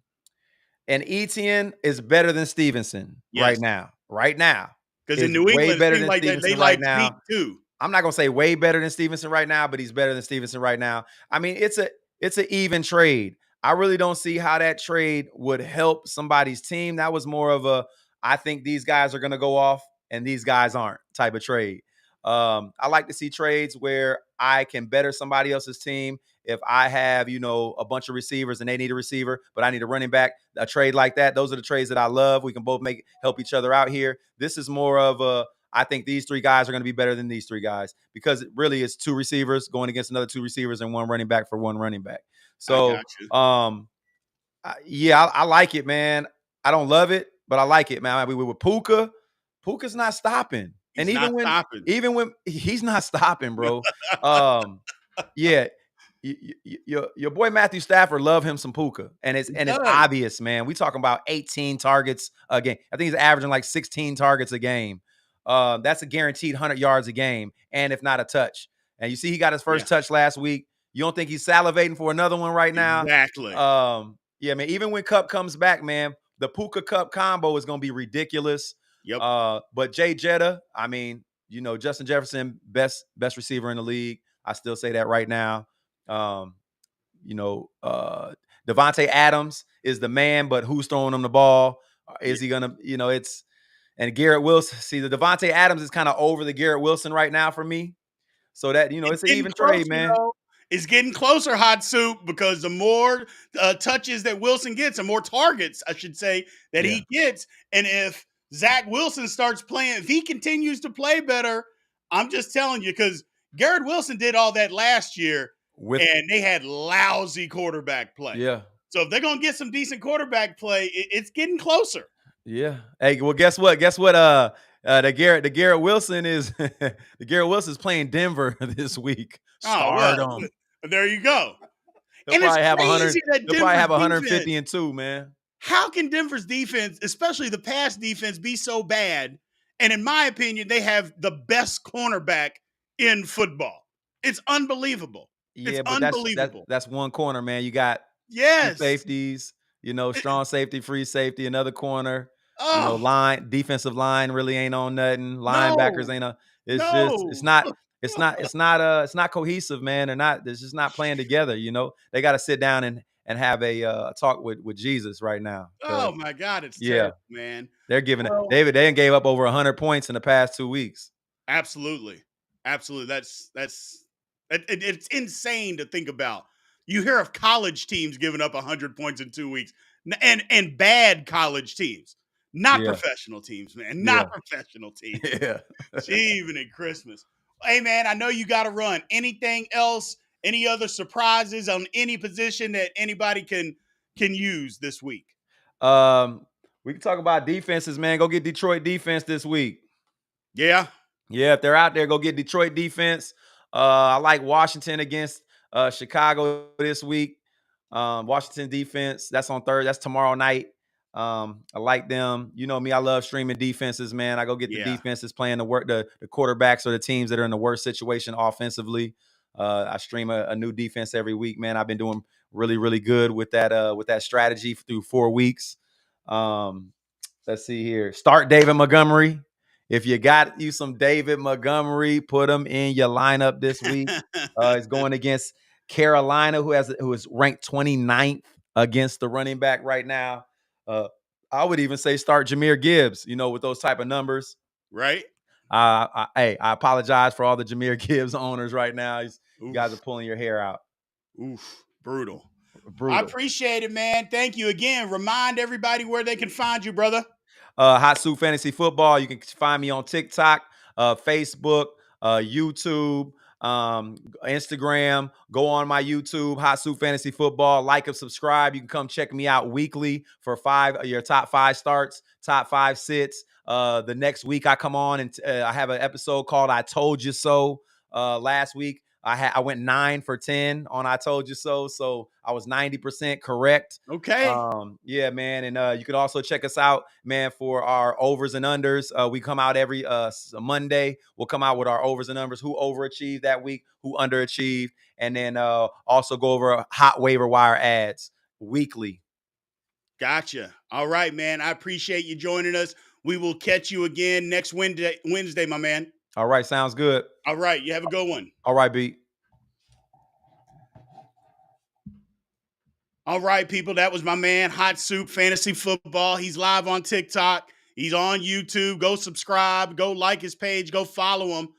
Speaker 3: and Etienne is better than Stevenson right now. Right now.
Speaker 1: Because in New England,
Speaker 3: way better
Speaker 1: than
Speaker 3: than
Speaker 1: like
Speaker 3: Stevenson
Speaker 1: they
Speaker 3: right
Speaker 1: like
Speaker 3: now.
Speaker 1: Pete too.
Speaker 3: I'm not gonna say way better than Stevenson right now, but he's better than Stevenson right now. I mean, it's an even trade. I really don't see how that trade would help somebody's team. That was more of a I think these guys are gonna go off and these guys aren't type of trade. I like to see trades where I can better somebody else's team. If I have, a bunch of receivers and they need a receiver, but I need a running back, a trade like that, those are the trades that I love. We can both help each other out here. This is more of a I think these three guys are going to be better than these three guys because it really is two receivers going against another two receivers and one running back for one running back.
Speaker 1: I
Speaker 3: So,
Speaker 1: got you.
Speaker 3: yeah, I like it, man. I don't love it, but I like it, man. I mean, with Puka, Puka's not stopping, and
Speaker 1: He's not stopping.
Speaker 3: even when he's not stopping, bro. Um, yeah, your boy Matthew Stafford love him some Puka, and
Speaker 1: He
Speaker 3: it's
Speaker 1: does.
Speaker 3: obvious, man. We talking about 18 targets a game. I think he's averaging like 16 targets a game. That's a guaranteed 100 yards a game, and if not a touch. And you see, he got his
Speaker 1: Yeah,
Speaker 3: first touch last week. You don't think he's salivating for another one right now?
Speaker 1: exactly.
Speaker 3: Yeah, man. Even when Cup comes back, man, the Puka Cup combo is going to be ridiculous.
Speaker 1: Yep.
Speaker 3: But Jay Jetta, I mean, Justin Jefferson, best receiver in the league. I still say that right now. Um, Devontae Adams is the man, but who's throwing him the ball? Is he gonna, it's and Garrett Wilson. See, the Devontae Adams is kind of over the Garrett Wilson right now for me. So that,
Speaker 1: It's
Speaker 3: it's an
Speaker 1: getting
Speaker 3: even trade,
Speaker 1: closer,
Speaker 3: man.
Speaker 1: though. It's getting closer, Hot Soup, because the more touches that Wilson gets, the more targets, I should say, that
Speaker 3: Yeah.
Speaker 1: he gets. And if Zach Wilson starts playing, if he continues to play better, I'm just telling you, because Garrett Wilson did all that last year,
Speaker 3: With
Speaker 1: and they had lousy quarterback play.
Speaker 3: yeah.
Speaker 1: So if they're going to get some decent quarterback play, it's getting closer.
Speaker 3: Yeah. Hey, well, guess what? Guess what? The Garrett Wilson is the Garrett Wilson is playing Denver this week.
Speaker 1: Oh, well,
Speaker 3: Start him.
Speaker 1: there you go.
Speaker 3: He'll
Speaker 1: And it's
Speaker 3: probably have 100.
Speaker 1: crazy that
Speaker 3: He'll probably
Speaker 1: Denver's
Speaker 3: have 150
Speaker 1: defense,
Speaker 3: and 2, man.
Speaker 1: how can Denver's defense, especially the pass defense, be so bad? And in my opinion, they have the best cornerback in football. It's unbelievable. It's
Speaker 3: Yeah, but
Speaker 1: unbelievable.
Speaker 3: that's one corner, man. You got two
Speaker 1: Yes.
Speaker 3: safeties, strong safety, free safety, another corner.
Speaker 1: Oh,
Speaker 3: Defensive line really ain't on nothing. Linebackers
Speaker 1: no,
Speaker 3: ain't it's just
Speaker 1: no.
Speaker 3: it's not cohesive, man. It's just not playing together, They got to sit down and have a talk with Jesus right now.
Speaker 1: Oh my God, it's
Speaker 3: Yeah,
Speaker 1: terrible, man.
Speaker 3: they're giving it.
Speaker 1: Well,
Speaker 3: They gave up over 100 points in the past 2 weeks.
Speaker 1: absolutely. Absolutely. It's insane to think about. You hear of college teams giving up 100 points in 2 weeks, and bad college teams, not
Speaker 3: Yeah.
Speaker 1: professional teams, man,
Speaker 3: Yeah.
Speaker 1: not professional teams.
Speaker 3: Yeah.
Speaker 1: Even in Christmas. Hey, man, I know you got to run. Anything else? Any other surprises on any position that anybody can use this week?
Speaker 3: We can talk about defenses, man. Go get Detroit defense this week.
Speaker 1: Yeah.
Speaker 3: Yeah, if they're out there, go get Detroit defense. I like Washington against Chicago this week. Washington defense, that's on Thursday. That's tomorrow night. I like them. You know me, I love streaming defenses, man. I go get the
Speaker 1: Yeah.
Speaker 3: defenses playing the quarterbacks or the teams that are in the worst situation offensively. I stream a new defense every week, man. I've been doing really, really good with that strategy through 4 weeks. Let's see here. Start David Montgomery. If you got you some David Montgomery, put him in your lineup this week. He's going against Carolina, who is ranked 29th against the running back right now. I would even say start Jahmyr Gibbs, with those type of numbers.
Speaker 1: Right.
Speaker 3: I apologize for all the Jahmyr Gibbs owners right now. You guys are
Speaker 1: Oof.
Speaker 3: pulling your hair out.
Speaker 1: Oof. Brutal. I
Speaker 3: Brutal.
Speaker 1: appreciate it, man. Thank you again. Remind everybody where they can find you, brother.
Speaker 3: Hot Soup Fantasy Football. You can find me on TikTok, Facebook, YouTube, Instagram. Go on my YouTube, Hot Soup Fantasy Football. Like and subscribe. You can come check me out weekly for your top 5 starts, top 5 sits. The next week I come on and I have an episode called "I Told You So." Last week I went 9 for 10 on "I Told You So," so I was 90% correct.
Speaker 1: Okay.
Speaker 3: Yeah, man. And you can also check us out, man, for our overs and unders. We come out every Monday. We'll come out with our overs and unders, who overachieved that week, who underachieved, and then also go over hot waiver wire ads weekly.
Speaker 1: Gotcha. All right, man. I appreciate you joining us. We will catch you again next Wednesday, my man.
Speaker 3: All right, sounds good.
Speaker 1: All right, you have a good one.
Speaker 3: All right, B.
Speaker 1: All right, people, that was my man, Hot Soup Fantasy Football. He's live on TikTok. He's on YouTube. Go subscribe. Go like his page. Go follow him.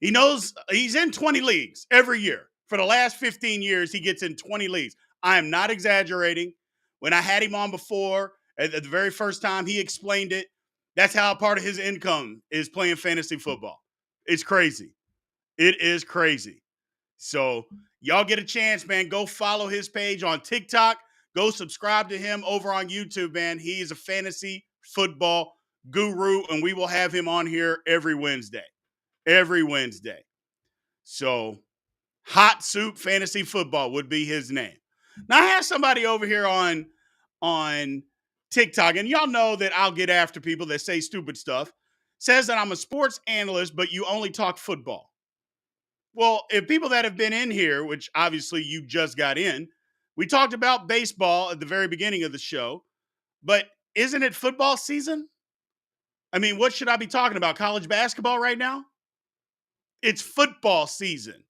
Speaker 1: He knows he's in 20 leagues every year. For the last 15 years, he gets in 20 leagues. I am not exaggerating. When I had him on before, at the very first time, he explained it. That's how part of his income is playing fantasy football. It's crazy. It is crazy. So y'all get a chance, man. Go follow his page on TikTok. Go subscribe to him over on YouTube, man. He is a fantasy football guru, and we will have him on here every Wednesday. Every Wednesday. So Hot Soup Fantasy Football would be his name. Now I have somebody over here on TikTok, and y'all know that I'll get after people that say stupid stuff. Says that I'm a sports analyst, but you only talk football. Well, if people that have been in here, which obviously you just got in, we talked about baseball at the very beginning of the show, but isn't it football season? I mean, what should I be talking about? College basketball right now? It's football season.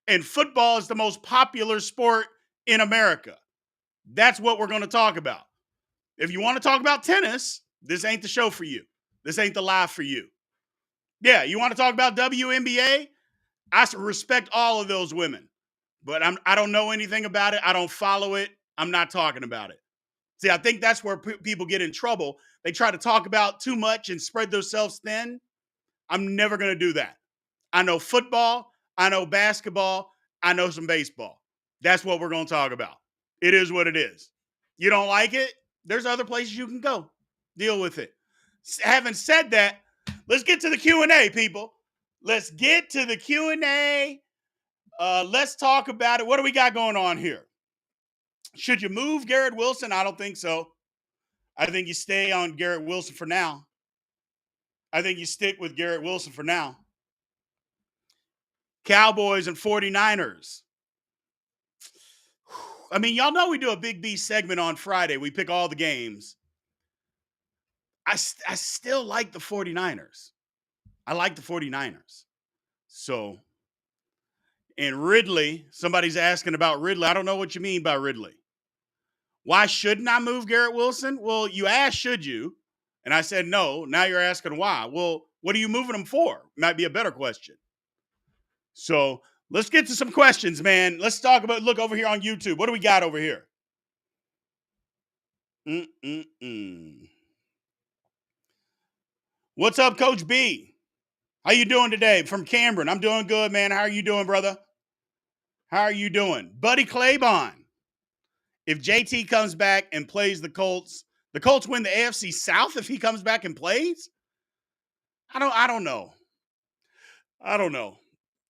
Speaker 1: And football is the most popular sport in America. That's what we're going to talk about. If you want to talk about tennis, this ain't the show for you. This ain't the live for you. Yeah, you want to talk about WNBA? I respect all of those women, but I don't know anything about it. I don't follow it. I'm not talking about it. See, I think that's where people get in trouble. They try to talk about too much and spread themselves thin. I'm never going to do that. I know football. I know basketball. I know some baseball. That's what we're going to talk about. It is what it is. You don't like it? There's other places you can go. Deal with it. Having said that, let's get to the Q&A, people. Let's get to the Q&A. Let's talk about it. What do we got going on here? Should you move Garrett Wilson? I don't think so. I think you stay on Garrett Wilson for now. I think you stick with Garrett Wilson for now. Cowboys and 49ers. I mean, y'all know we do a Big B segment on Friday. We pick all the games. I still like the 49ers. I like the 49ers. So, and Ridley, somebody's asking about Ridley. I don't know what you mean by Ridley. Why shouldn't I move Garrett Wilson? Well, you asked, should you? And I said, no. Now you're asking why. Well, what are you moving him for? Might be a better question. So let's get to some questions, man. Let's talk about, look over here on YouTube. What do we got over here? What's up, Coach B? How you doing today? From Cameron. I'm doing good, man. How are you doing, brother? How are you doing? Buddy Claybon. If JT comes back and plays the Colts win the AFC South if he comes back and plays? I don't know. I don't know.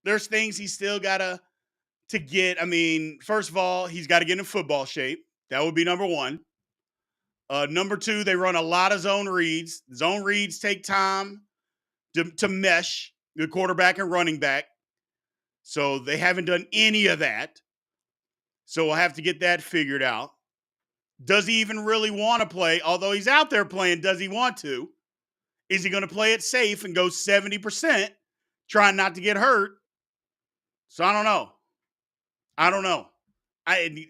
Speaker 1: There's things he's still got to get. I mean, first of all, he's got to get in football shape. That would be number one. Number two, they run a lot of zone reads. Zone reads take time to mesh the quarterback and running back. So they haven't done any of that. So we'll have to get that figured out. Does he even really want to play? Although he's out there playing, does he want to? Is he going to play it safe and go 70%, trying not to get hurt? So I don't know.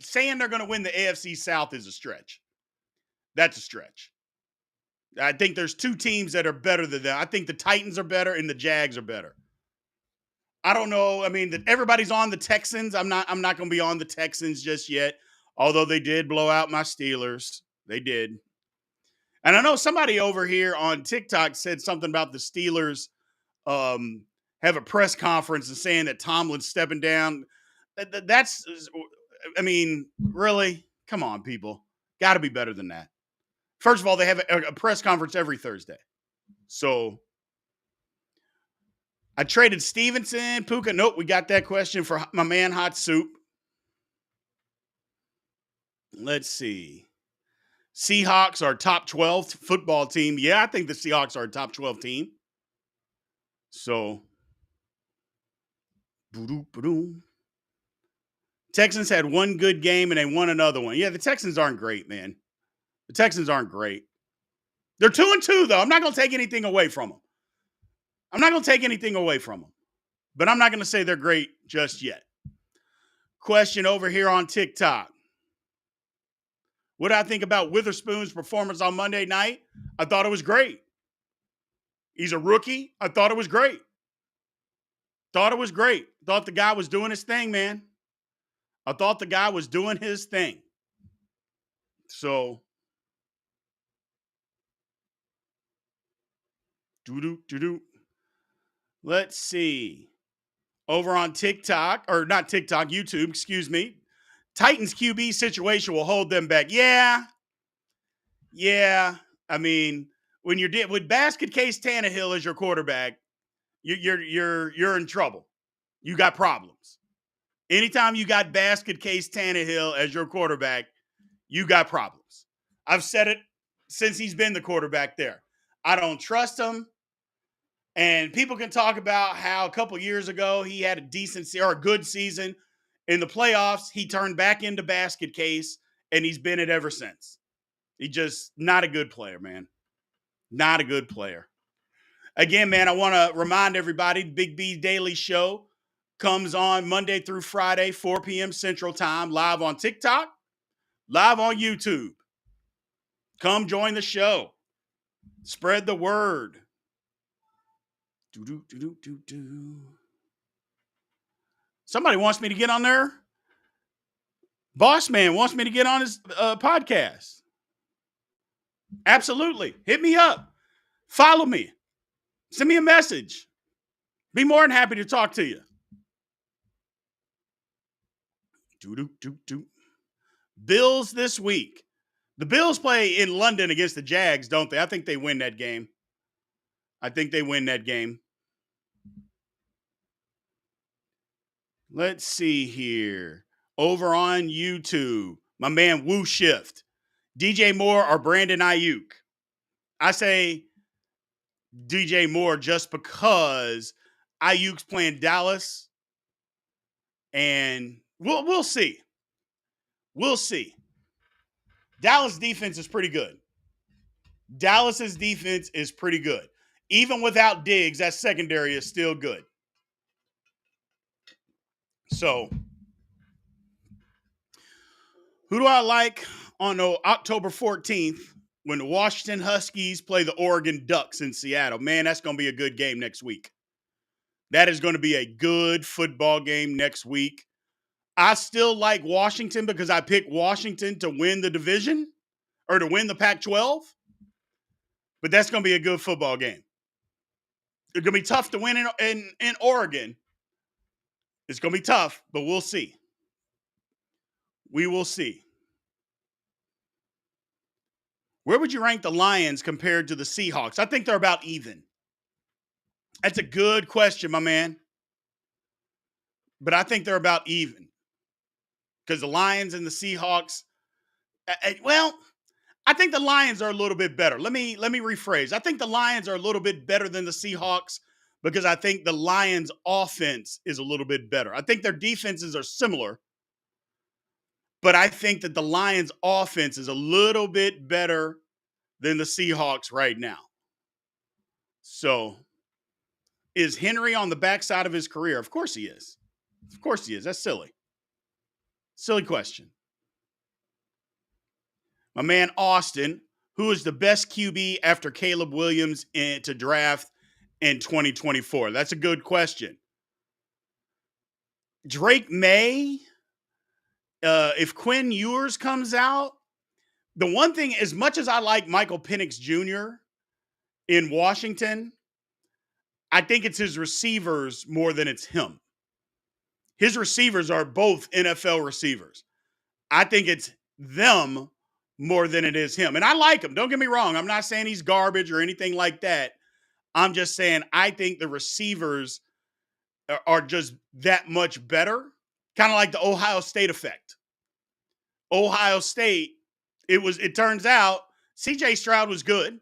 Speaker 1: Saying they're going to win the AFC South is a stretch. That's a stretch. I think there's two teams that are better than them. I think the Titans are better and the Jags are better. I don't know. I mean, everybody's on the Texans. I'm not going to be on the Texans just yet, although they did blow out my Steelers. They did. And I know somebody over here on TikTok said something about the Steelers have a press conference and saying that Tomlin's stepping down. That's, I mean, really? Come on, people. Got to be better than that. First of all, they have a press conference every Thursday. So I traded Stevenson, Puka. Nope, we got that question for my man Hot Soup. Let's see. Seahawks are top 12 football team. Yeah, I think the Seahawks are a top 12 team. So, Texans had one good game and they won another one. Yeah, the Texans aren't great, man. The Texans aren't great. They're 2-2, though. I'm not going to take anything away from them. I'm not going to take anything away from them, but I'm not going to say they're great just yet. Question over here on TikTok. What do I think about Witherspoon's performance on Monday night? I thought it was great. He's a rookie. I thought it was great. Thought it was great. Thought the guy was doing his thing, man. I thought the guy was doing his thing. So, let's see. Over on TikTok, or not TikTok, YouTube, excuse me. Titans QB situation will hold them back. Yeah. I mean, when you're with basket case Tannehill as your quarterback, you're in trouble. You got problems. Anytime you got basket case Tannehill as your quarterback, you got problems. I've said it since he's been the quarterback there. I don't trust him. And people can talk about how a couple years ago he had a decent or a good season. In the playoffs, he turned back into basket case, and he's been it ever since. He just not a good player, man. Not a good player. Again, man, I want to remind everybody, Big B Daily Show comes on Monday through Friday, 4 p.m. Central Time, live on TikTok, live on YouTube. Come join the show. Spread the word. Somebody wants me to get on there. Boss Man wants me to get on his podcast. Absolutely. Hit me up. Follow me. Send me a message. Be more than happy to talk to you. Bills this week. The Bills play in London against the Jags, don't they? I think they win that game. Let's see here. Over on YouTube, my man Woo Shift. DJ Moore or Brandon Ayuk? I say DJ Moore just because Ayuk's playing Dallas, and we'll see. We'll see. Dallas defense is pretty good. Dallas's defense is pretty good. Even without Diggs, that secondary is still good. So, who do I like on October 14th when the Washington Huskies play the Oregon Ducks in Seattle? Man, that's going to be a good game next week. That is going to be a good football game next week. I still like Washington because I picked Washington to win the division or to win the Pac-12. But that's going to be a good football game. It's going to be tough to win in Oregon. It's going to be tough, but we'll see. We will see. Where would you rank the Lions compared to the Seahawks? I think they're about even. That's a good question, my man. But I think they're about even. Because the Lions and the Seahawks, well, I think the Lions are a little bit better. Let me rephrase. I think the Lions are a little bit better than the Seahawks because I think the Lions' offense is a little bit better. I think their defenses are similar, but I think that the Lions' offense is a little bit better than the Seahawks right now. So, is Henry on the backside of his career? Of course he is. Of course he is. That's silly. Silly question. My man Austin, who is the best QB after Caleb Williams to draft in 2024? That's a good question. Drake May, if Quinn Ewers comes out, the one thing, as much as I like Michael Penix Jr. in Washington, I think it's his receivers more than it's him. His receivers are both NFL receivers. I think it's them more than it is him. And I like him. Don't get me wrong. I'm not saying he's garbage or anything like that. I'm just saying I think the receivers are just that much better. Kind of like the Ohio State effect. Ohio State, it turns out CJ Stroud was good,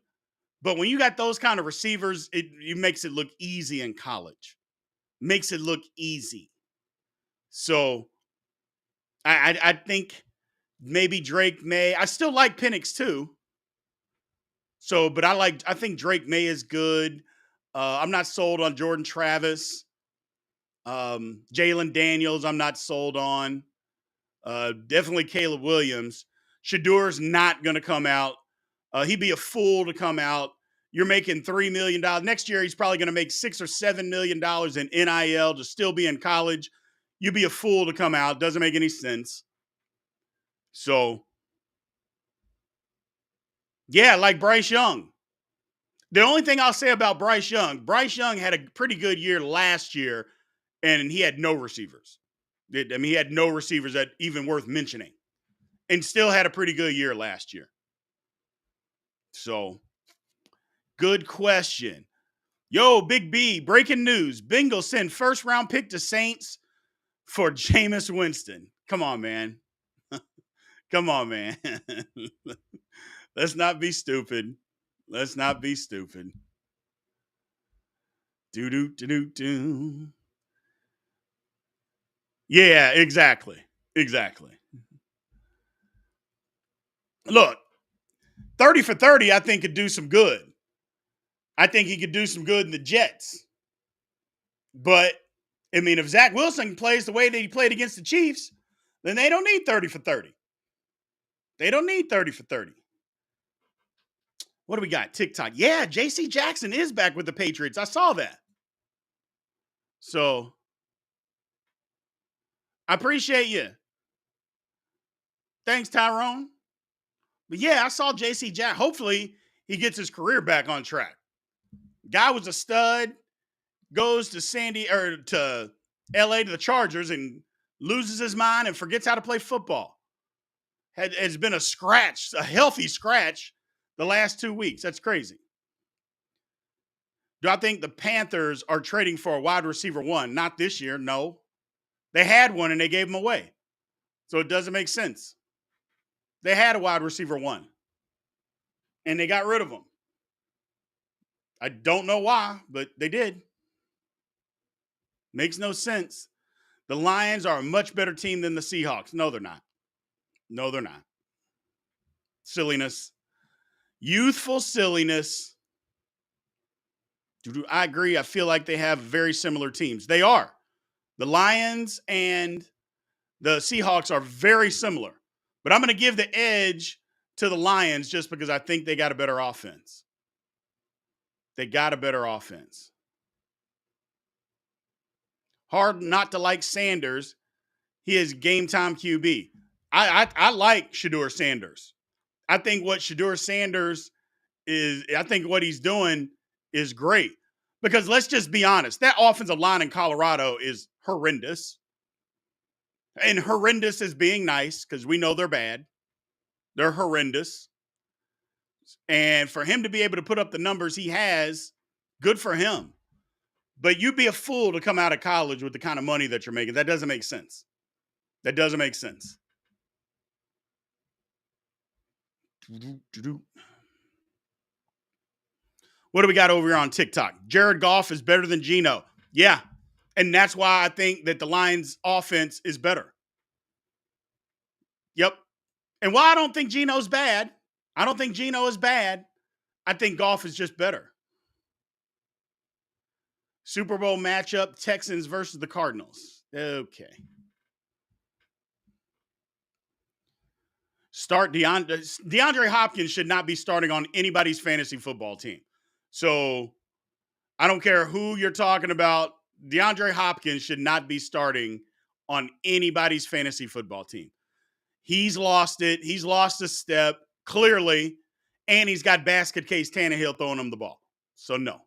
Speaker 1: but when you got those kind of receivers, it makes it look easy in college. Makes it look easy. So I think maybe Drake May. I still like Penix too. So, but I think Drake May is good. I'm not sold on Jordan Travis. Jalen Daniels, I'm not sold on. Definitely Caleb Williams. Shadur's not going to come out. He'd be a fool to come out. You're making $3 million next year. He's probably going to make $6 or $7 million in NIL to still be in college. You'd be a fool to come out. Doesn't make any sense. So, yeah, like Bryce Young. The only thing I'll say about Bryce Young had a pretty good year last year, and he had no receivers. He had no receivers that even worth mentioning, and still had a pretty good year last year. So, good question. Yo, Big B, breaking news. Bengals send first round pick to Saints for Jameis Winston. Come on, man. Come on, man. Let's not be stupid. Let's not be stupid. Do do do do do. Yeah, exactly. Exactly. Look, 30 for 30, I think could do some good. I think he could do some good in the Jets. But, I mean, if Zach Wilson plays the way that he played against the Chiefs, then they don't need 30 for 30. They don't need 30 for 30. What do we got? TikTok. Yeah, JC Jackson is back with the Patriots. I saw that. So, I appreciate you. Thanks, Tyrone. But yeah, I saw JC Jack. Hopefully, he gets his career back on track. Guy was a stud, goes to to LA to the Chargers and loses his mind and forgets how to play football. Has been a healthy scratch the last 2 weeks. That's crazy. Do I think the Panthers are trading for a wide receiver one? Not this year, no. They had one and they gave him away. So it doesn't make sense. They had a wide receiver one and they got rid of him. I don't know why, but they did. Makes no sense. The Lions are a much better team than the Seahawks. No, they're not. No, they're not. Silliness. Youthful silliness. I agree. I feel like they have very similar teams. They are. The Lions and the Seahawks are very similar. But I'm going to give the edge to the Lions just because I think they got a better offense. They got a better offense. Hard not to like Sanders. He is game time QB. I like Shedeur Sanders. I think what Shedeur Sanders I think what he's doing is great. Because let's just be honest, that offensive line in Colorado is horrendous. And horrendous is being nice because we know they're bad. They're horrendous. And for him to be able to put up the numbers he has, good for him. But you'd be a fool to come out of college with the kind of money that you're making. That doesn't make sense. That doesn't make sense. What do we got over here on TikTok? Jared Goff is better than Geno. Yeah. And that's why I think that the Lions offense is better. Yep. And why I don't think Geno's bad. I don't think Geno is bad. I think Goff is just better. Super Bowl matchup, Texans versus the Cardinals. Okay. Start DeAndre Hopkins should not be starting on anybody's fantasy football team. So I don't care who you're talking about. DeAndre Hopkins should not be starting on anybody's fantasy football team. He's lost it. He's lost a step, clearly. And he's got basket case Tannehill throwing him the ball. So no.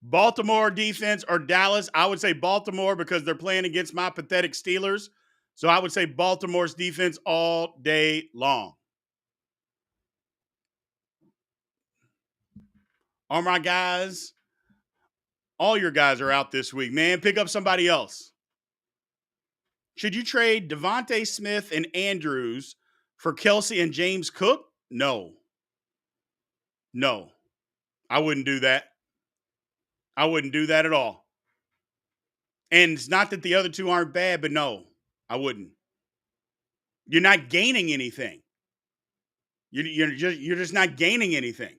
Speaker 1: Baltimore defense or Dallas? I would say Baltimore because they're playing against my pathetic Steelers. So I would say Baltimore's defense all day long. All my guys, all your guys are out this week, man. Pick up somebody else. Should you trade Devontae Smith and Andrews for Kelsey and James Cook? No. No. I wouldn't do that. I wouldn't do that at all. And it's not that the other two aren't bad, but no, I wouldn't. You're not gaining anything. You're just not gaining anything.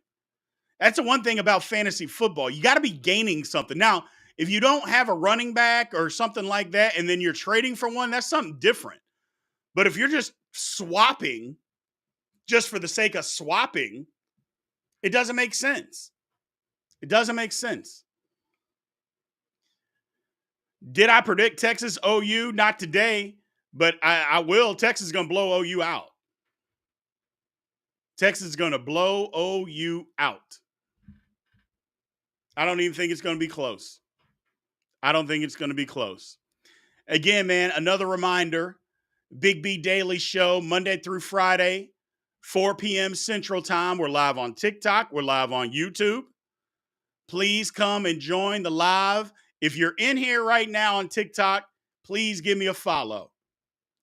Speaker 1: That's the one thing about fantasy football. You got to be gaining something. Now, if you don't have a running back or something like that, and then you're trading for one, that's something different. But if you're just swapping just for the sake of swapping, it doesn't make sense. It doesn't make sense. Did I predict Texas OU? Not today, but I will. Texas is going to blow OU out. Texas is going to blow OU out. I don't even think it's going to be close. I don't think it's going to be close. Again, man, another reminder, Big B Daily Show, Monday through Friday, 4 p.m. Central Time. We're live on TikTok. We're live on YouTube. Please come and join the live. If you're in here right now on TikTok, please give me a follow.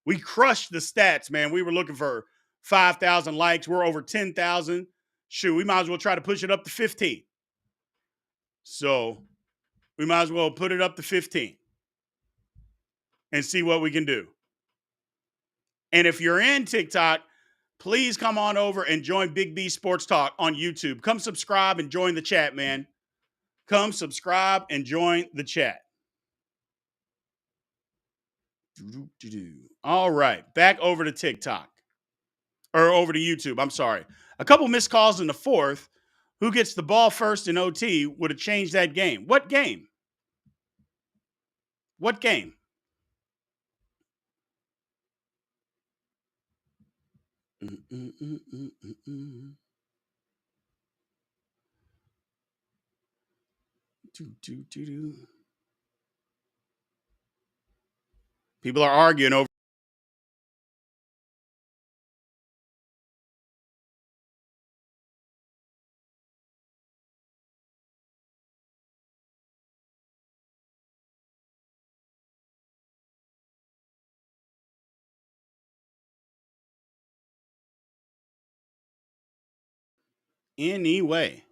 Speaker 1: We crushed the stats, man. We were looking for 5,000 likes. We're over 10,000. Shoot, we might as well try to push it up to 15. So we might as well put it up to 15 and see what we can do. And if you're in TikTok, please come on over and join Big B Sports Talk on YouTube. Come subscribe and join the chat, man. Come subscribe and join the chat. All right, back over to TikTok. Or over to YouTube, I'm sorry. A couple missed calls in the fourth. Who gets the ball first in OT would have changed that game. What game? What game? People are arguing over. Anyway.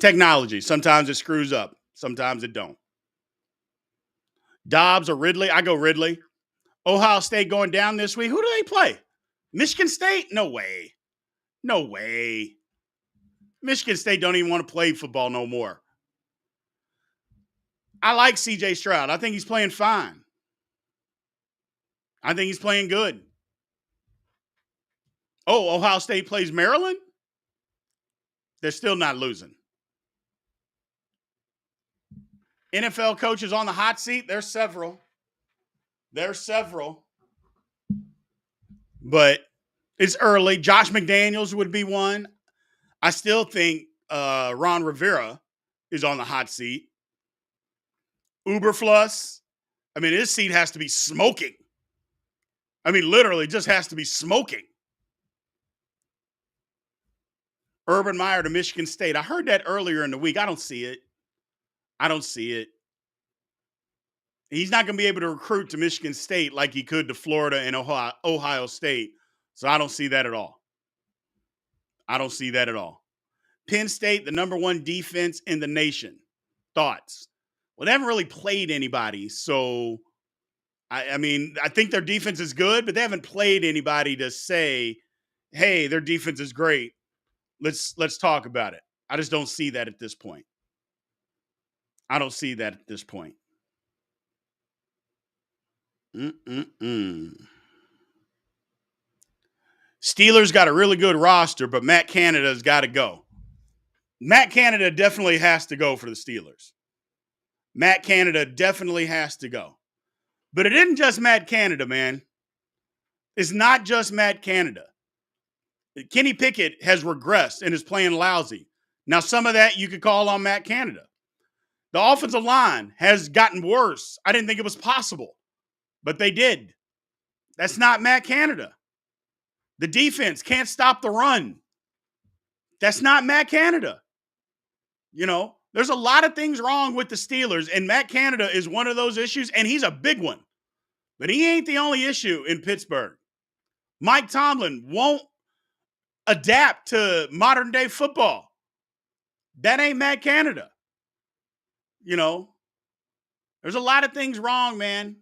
Speaker 1: Technology. Sometimes it screws up. Sometimes it don't. Dobbs or Ridley? I go Ridley. Ohio State going down this week. Who do they play? Michigan State? No way. No way. Michigan State don't even want to play football no more. I like CJ Stroud. I think he's playing fine. I think he's playing good. Oh, Ohio State plays Maryland? They're still not losing. NFL coaches on the hot seat? There's several. But it's early. Josh McDaniels would be one. I still think Ron Rivera is on the hot seat. Uberfluss. I mean, his seat has to be smoking. I mean, literally just has to be smoking. Urban Meyer to Michigan State. I heard that earlier in the week. I don't see it. He's not going to be able to recruit to Michigan State like he could to Florida and Ohio State. So I don't see that at all. Penn State, the number one defense in the nation. Thoughts? Well, they haven't really played anybody. So, I mean, I think their defense is good, but they haven't played anybody to say, hey, their defense is great. Let's talk about it. I just don't see that at this point. Steelers got a really good roster, but Matt Canada's got to go. Matt Canada definitely has to go for the Steelers. Matt Canada definitely has to go. But it isn't just Matt Canada, man. It's not just Matt Canada. Kenny Pickett has regressed and is playing lousy. Now, some of that you could call on Matt Canada. The offensive line has gotten worse. I didn't think it was possible, but they did. That's not Matt Canada. The defense can't stop the run. That's not Matt Canada. You know, there's a lot of things wrong with the Steelers, and Matt Canada is one of those issues, and he's a big one. But he ain't the only issue in Pittsburgh. Mike Tomlin won't adapt to modern day football. That ain't Matt Canada. You know, there's a lot of things wrong, man.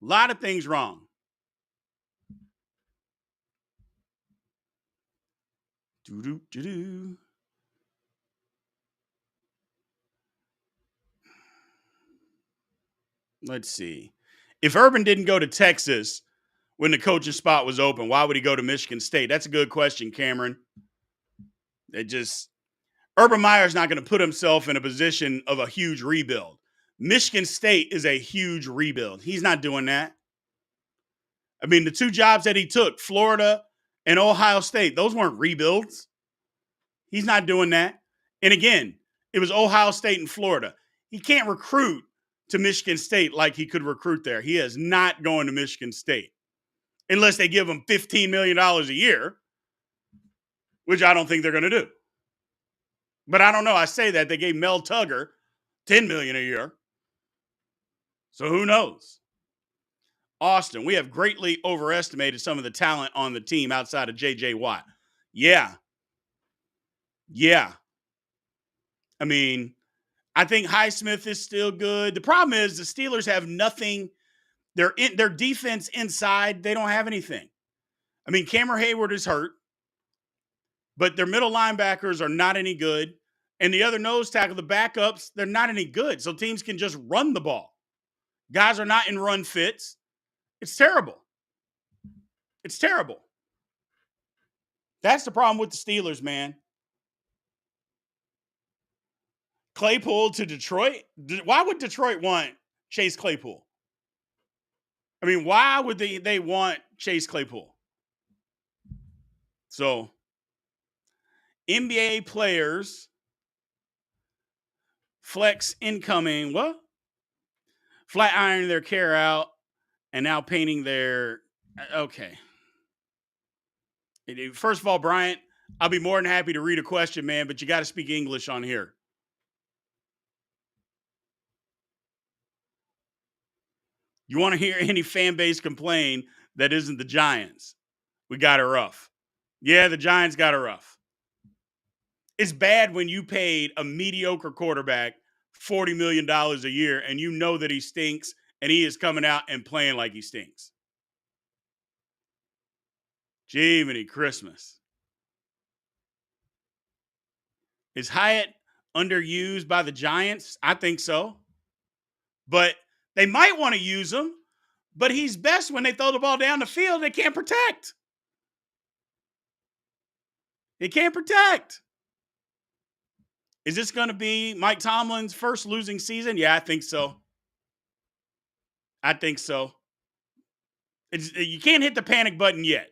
Speaker 1: A lot of things wrong. Doo-doo-doo-doo. Let's see. If Urban didn't go to Texas when the coaching spot was open, why would he go to Michigan State? That's a good question, Cameron. It just Urban Meyer's not going to put himself in a position of a huge rebuild. Michigan State is a huge rebuild. He's not doing that. I mean, the two jobs that he took, Florida and Ohio State, those weren't rebuilds. He's not doing that. And again, it was Ohio State and Florida. He can't recruit to Michigan State like he could recruit there. He is not going to Michigan State unless they give him $15 million a year, which I don't think they're going to do. But I don't know. I say that. They gave Mel Tugger $10 million a year. So who knows? Austin, we have greatly overestimated some of the talent on the team outside of J.J. Watt. Yeah. I mean, I think Highsmith is still good. The problem is the Steelers have nothing. Their defense inside, they don't have anything. I mean, Cameron Hayward is hurt, but their middle linebackers are not any good. And the other nose tackle, the backups, they're not any good. So teams can just run the ball. Guys are not in run fits. It's terrible. It's terrible. That's the problem with the Steelers, man. Claypool to Detroit? Why would Detroit want Chase Claypool? I mean, why would they want Chase Claypool? So, NBA players flex incoming, what? Flat ironing their care out and now painting their, okay. First of all, Bryant, I'll be more than happy to read a question, man, but you got to speak English on here. You want to hear any fan base complain that isn't the Giants? We got it rough. Yeah, the Giants got it rough. It's bad when you paid a mediocre quarterback $40 million a year and you know that he stinks and he is coming out and playing like he stinks. Jiminy Christmas. Is Hyatt underused by the Giants? I think so. But they might want to use him, but he's best when they throw the ball down the field. They can't protect. They can't protect. Is this going to be Mike Tomlin's first losing season? Yeah, I think so. You can't hit the panic button yet.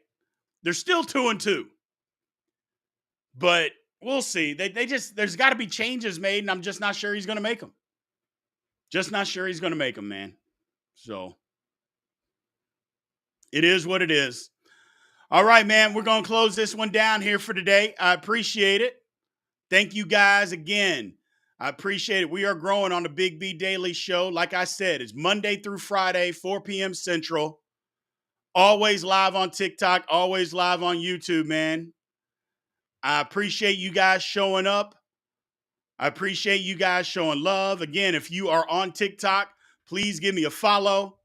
Speaker 1: They're still 2-2. But we'll see. There's got to be changes made, and I'm just not sure he's going to make them. Just not sure he's going to make them, man. So it is what it is. All right, man. We're going to close this one down here for today. I appreciate it. Thank you guys again. I appreciate it. We are growing on the Big B Daily Show. Like I said, it's Monday through Friday, 4 p.m. Central. Always live on TikTok, always live on YouTube, man. I appreciate you guys showing up. I appreciate you guys showing love. Again, if you are on TikTok, please give me a follow.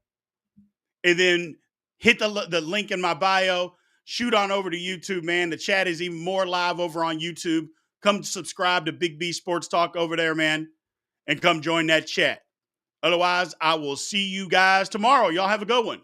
Speaker 1: And then hit the link in my bio. Shoot on over to YouTube, man. The chat is even more live over on YouTube. Come subscribe to Big B Sports Talk over there, man. And come join that chat. Otherwise, I will see you guys tomorrow. Y'all have a good one.